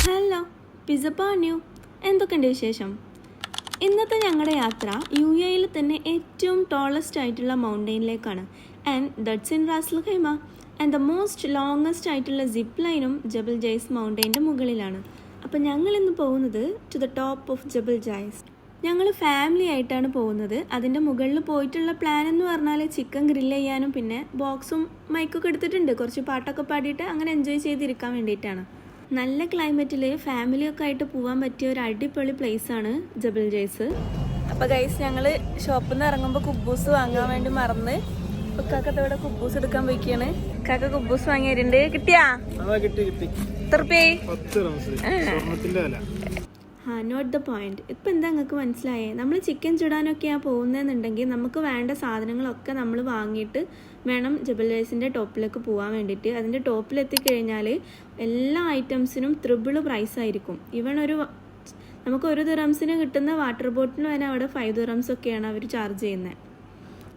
Hello പിസപ്പാന്യു, എന്തൊക്കെയുണ്ട് വിശേഷം? ഇന്നത്തെ ഞങ്ങളുടെ യാത്ര UAE തന്നെ ഏറ്റവും ടോളസ്റ്റ് ആയിട്ടുള്ള മൗണ്ടെയിനിലേക്കാണ്. And that's in Ras Al Khaimah. And the most longest ആയിട്ടുള്ള സിപ്പ് ലൈനും ജബൽ ജൈസ് മൗണ്ടെയിൻ്റെ മുകളിലാണ്. അപ്പോൾ ഞങ്ങൾ ഇന്ന് പോകുന്നത് to the top of Jebel Jais. ഞങ്ങൾ ഫാമിലി ആയിട്ടാണ് പോകുന്നത്. അതിൻ്റെ മുകളിൽ പോയിട്ടുള്ള പ്ലാൻ എന്ന് പറഞ്ഞാൽ ചിക്കൻ ഗ്രില്ല് ചെയ്യാനും പിന്നെ ബോക്സും മൈക്കൊക്കെ എടുത്തിട്ടുണ്ട്. കുറച്ച് പാട്ടൊക്കെ പാടിയിട്ട് അങ്ങനെ എൻജോയ് ചെയ്തിരിക്കാൻ വേണ്ടിയിട്ടാണ്. നല്ല ക്ലൈമറ്റിൽ ഫാമിലിയൊക്കെ ആയിട്ട് പോകാൻ പറ്റിയ ഒരു അടിപൊളി പ്ലേസാണ് ജബൽ ജൈസ്. അപ്പോൾ ഗൈസ്, ഞങ്ങൾ ഷോപ്പിൽ നിന്ന് ഇറങ്ങുമ്പോൾ കുബൂസ് വാങ്ങാൻ വേണ്ടി മറന്ന് കാക്കത്തോടെ കുബൂസ് എടുക്കാൻ പോയിക്കാണ്. കാക്ക കുബൂസ് വാങ്ങിയിട്ടുണ്ട്. കിട്ടിയാ? Not the point. ഇപ്പം എന്താ നിങ്ങൾക്ക് മനസ്സിലായേ? നമ്മൾ ചിക്കൻ ചുടാനൊക്കെയാണ് പോകുന്നതെന്നുണ്ടെങ്കിൽ നമുക്ക് വേണ്ട സാധനങ്ങളൊക്കെ നമ്മൾ വാങ്ങിയിട്ട് വേണം ജബൽ ജൈസിൻ്റെ ടോപ്പിലേക്ക് പോകാൻ വേണ്ടിയിട്ട്. അതിൻ്റെ ടോപ്പിലെത്തിക്കഴിഞ്ഞാൽ എല്ലാ ഐറ്റംസിനും ത്രിബിൾ പ്രൈസ് ആയിരിക്കും. നമുക്ക് 1 ദിറംസിന് കിട്ടുന്ന വാട്ടർ ബോട്ടിൽ വരെ അവിടെ 5 ദിറംസ് ഒക്കെയാണ് അവർ ചാർജ് ചെയ്യുന്നത്.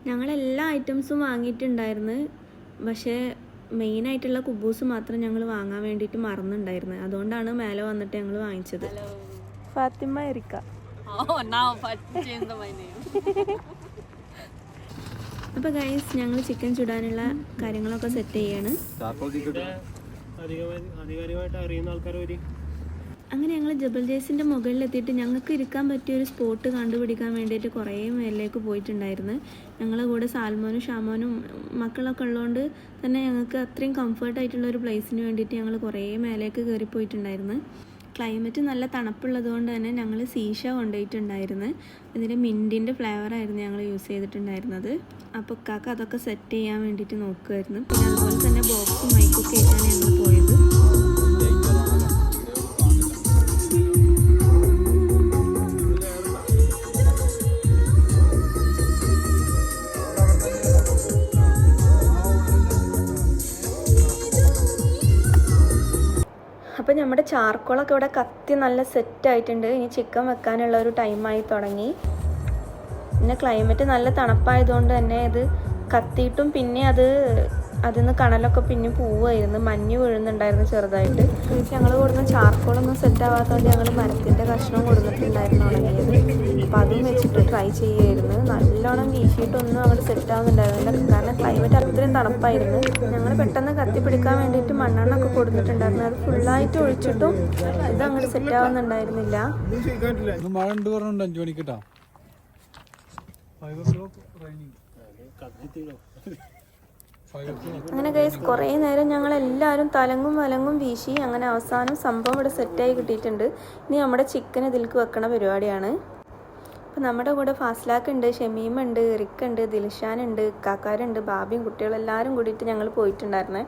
ഞങ്ങളെല്ലാ ഐറ്റംസും വാങ്ങിയിട്ടുണ്ടായിരുന്നു. പക്ഷേ മെയിനായിട്ടുള്ള കുബൂസ് മാത്രം ഞങ്ങൾ വാങ്ങാൻ വേണ്ടിയിട്ട് മറന്നുണ്ടായിരുന്നു. അതുകൊണ്ടാണ് മേലെ വന്നിട്ട് ഞങ്ങൾ വാങ്ങിച്ചത്. ഫാത്തിമ എറിക്ക. അപ്പോൾ ഗൈസ്, ഞങ്ങൾ ചിക്കൻ ചുടാനുള്ള കാര്യങ്ങളൊക്കെ സെറ്റ് ചെയ്യാണ്. അങ്ങനെ ഞങ്ങൾ ജബൽ ജൈസിൻ്റെ മുകളിലെത്തിയിട്ട് ഞങ്ങൾക്ക് ഇരിക്കാൻ പറ്റിയൊരു സ്പോട്ട് കണ്ടുപിടിക്കാൻ വേണ്ടിയിട്ട് കുറേ മേലിലേക്ക് പോയിട്ടുണ്ടായിരുന്നു. ഞങ്ങളുടെ കൂടെ സാൽമോനും ഷാമോനും മക്കളൊക്കെ ഉള്ളതുകൊണ്ട് തന്നെ ഞങ്ങൾക്ക് അത്രയും കംഫർട്ടായിട്ടുള്ള ഒരു പ്ലേസിന് വേണ്ടിയിട്ട് ഞങ്ങൾ കുറേ മേലേക്ക് കയറിപ്പോയിട്ടുണ്ടായിരുന്നു. ക്ലൈമറ്റ് നല്ല തണുപ്പുള്ളത് കൊണ്ട് തന്നെ ഞങ്ങൾ സീഷ കൊണ്ടുപോയിട്ടുണ്ടായിരുന്നു. ഇതിൻ്റെ മിൻറ്റിൻ്റെ ഫ്ലേവറായിരുന്നു ഞങ്ങൾ യൂസ് ചെയ്തിട്ടുണ്ടായിരുന്നത്. അപ്പോൾ കാക്ക അതൊക്കെ സെറ്റ് ചെയ്യാൻ വേണ്ടിയിട്ട് നോക്കുമായിരുന്നു. പിന്നെ അതുപോലെ തന്നെ ബോക്സും മൈക്കൊക്കെ ആയിട്ടാണ് ഞങ്ങൾ പോയത്. അപ്പോൾ നമ്മുടെ ചാർക്കോളൊക്കെ ഇവിടെ കത്തി നല്ല സെറ്റായിട്ടുണ്ട്. ഇനി ചിക്കൻ വെക്കാനുള്ള ഒരു ടൈമായി തുടങ്ങി. പിന്നെ ക്ലൈമറ്റ് നല്ല തണുപ്പായതുകൊണ്ട് തന്നെ ഇത് കത്തിയിട്ടും പിന്നെ അതിൽ നിന്ന് കണലൊക്കെ പിന്നെ പോവുമായിരുന്നു. മഞ്ഞ് വീഴുന്നുണ്ടായിരുന്നു ചെറുതായിട്ട്. ഞങ്ങൾ കൊടുക്കുന്ന ചാർക്കോളൊന്നും സെറ്റ് ആവാത്തതുകൊണ്ട് ഞങ്ങൾ മരത്തിൻ്റെ കഷ്ണം കൊടുത്തിട്ടുണ്ടായിരുന്നു ഉണങ്ങിയത്. അപ്പോൾ അതും വെച്ചിട്ട് ട്രൈ ചെയ്യുമായിരുന്നു. നല്ലോണം വീശിയിട്ടൊന്നും അങ്ങോട്ട് സെറ്റ് ആവുന്നുണ്ടായിരുന്നില്ല. കാരണം ക്ലൈമറ്റ് അത്രയും തണുപ്പായിരുന്നു. ഞങ്ങൾ പെട്ടെന്ന് കത്തിപ്പിടിക്കാൻ വേണ്ടിയിട്ട് മണ്ണെണ്ണൊക്കെ കൊടുത്തിട്ടുണ്ടായിരുന്നു. അത് ഫുള്ളായിട്ട് ഒഴിച്ചിട്ടും ഇത് അങ്ങോട്ട് സെറ്റ് ആവുന്നുണ്ടായിരുന്നില്ല. അങ്ങനെ ഗൈസ്, കുറേ നേരം ഞങ്ങളെല്ലാവരും തലങ്ങും വലങ്ങും വീശി അങ്ങനെ അവസാനം സംഭവം ഇവിടെ സെറ്റായി കിട്ടിയിട്ടുണ്ട്. ഇനി നമ്മുടെ ചിക്കൻ ഇതിലേക്ക് വെക്കണ പരിപാടിയാണ്. അപ്പോൾ നമ്മുടെ കൂടെ ഫാസ്ലാക്ക് ഉണ്ട്, ഷമീമുണ്ട്, റിക്കുണ്ട്, ദിൽഷാനുണ്ട്, കാക്കാരുണ്ട്, ബാബിയും കുട്ടികളെല്ലാവരും കൂടിയിട്ട് ഞങ്ങൾ പോയിട്ടുണ്ടായിരുന്നേ.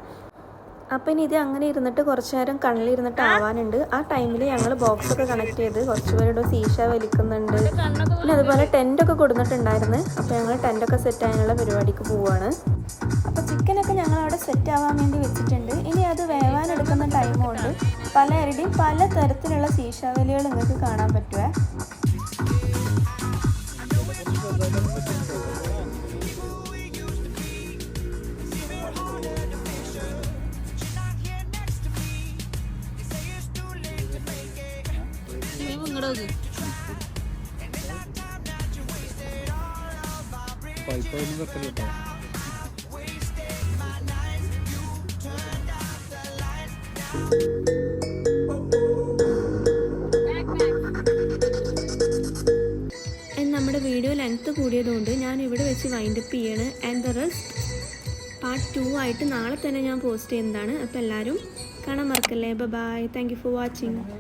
അപ്പം ഇനി ഇത് അങ്ങനെ ഇരുന്നിട്ട് കുറച്ച് നേരം കണ്ണിലിരുന്നിട്ട് ആവാനുണ്ട്. ആ ടൈമിൽ ഞങ്ങൾ ബോക്സൊക്കെ കണക്ട് ചെയ്ത് കുറച്ച് പേരുടെ സീഷ വലിക്കുന്നുണ്ട്. പിന്നെ അതുപോലെ ടെൻറ്റൊക്കെ കൊടുത്തിട്ടുണ്ടായിരുന്നു. അപ്പോൾ ഞങ്ങൾ ടെൻറ്റൊക്കെ സെറ്റ് ആകാനുള്ള പരിപാടിക്ക് പോവുകയാണ്. അപ്പോൾ ചിക്കനൊക്കെ ഞങ്ങൾ അവിടെ സെറ്റ് ആവാൻ വേണ്ടി വെച്ചിട്ടുണ്ട്. ഇനി അത് വേവാനെടുക്കുന്ന ടൈം കൊണ്ട് പലരുടെയും പല തരത്തിലുള്ള സീഷ വലികൾ നിങ്ങൾക്ക് കാണാൻ പറ്റുമേ. നമ്മുടെ വീഡിയോ ലെങ്ത്ത് കൂടിയതുകൊണ്ട് ഞാൻ ഇവിടെ വെച്ച് വൈൻഡപ്പ് ചെയ്യാണ്. ആൻഡ് ദ റെസ്റ്റ് പാർട്ട് 2 ആയിട്ട് നാളെ തന്നെ ഞാൻ പോസ്റ്റ് ചെയ്യുന്നതാണ്. അപ്പോൾ എല്ലാവരും കാണാൻ മറക്കല്ലേ. Bye. Thank you for watching.